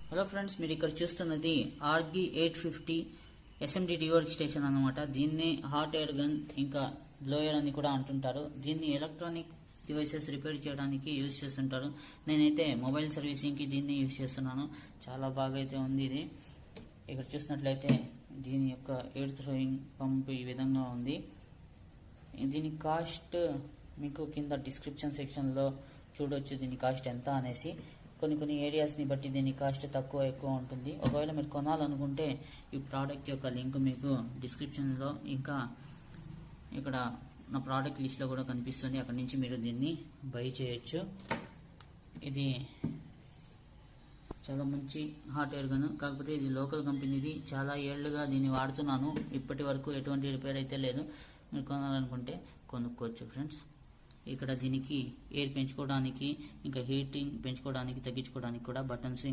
Hello friends, మీరు ఇక్కడ చూస్తున్నది ఆర్గి 850 ఎస్ఎండి రీవర్క్ స్టేషన్ అన్నమాట. దీన్ని హాట్ ఎయిర్ గన్ ఇంకా బ్లోయర్ అని కూడా అంటుంటారు. దీన్ని ఎలక్ట్రానిక్ డివైసెస్ రిపేర్ చేయడానికి యూజ్ చేస్తుంటారు. నేనైతే మొబైల్ సర్వీసింగ్కి దీన్ని యూజ్ చేస్తున్నాను. చాలా బాగా అయితే ఉంది ఇది. ఇక్కడ చూసినట్లయితే దీని యొక్క ఎయిర్ థ్రోయింగ్ పంప్ ఈ విధంగా ఉంది. దీని కాస్ట్ మీకు కింద డిస్క్రిప్షన్ సెక్షన్లో చూడొచ్చు, దీని కాస్ట్ ఎంత అనేసి. కొన్ని ఏరియాస్ని బట్టి దీని కాస్ట్ తక్కువ ఎక్కువ ఉంటుంది. ఒకవేళ మీరు కొనాలనుకుంటే ఈ ప్రోడక్ట్ యొక్క లింక్ మీకు డిస్క్రిప్షన్లో ఇంకా ఇక్కడ నా ప్రోడక్ట్ లిస్ట్లో కూడా కనిపిస్తుంది. అక్కడి నుంచి మీరు దీన్ని బై చేయొచ్చు. ఇది చాలా మంచి హాట్ ఎయిర్ గన్, కాకపోతే ఇది లోకల్ కంపెనీది. చాలా ఏళ్లుగా దీన్ని వాడుతున్నాను. ఇప్పటి వరకు ఎటువంటి రిపేర్ అయితే లేదు. మీరు కొనాలనుకుంటే కొనుక్కోవచ్చు ఫ్రెండ్స్. ఇక్కడ దీనికి ఎయిర్ పెంచుకోవడానికి ఇంకా హీటింగ్ పెంచుకోవడానికి తగ్గించుకోవడానికి కూడా బటన్స్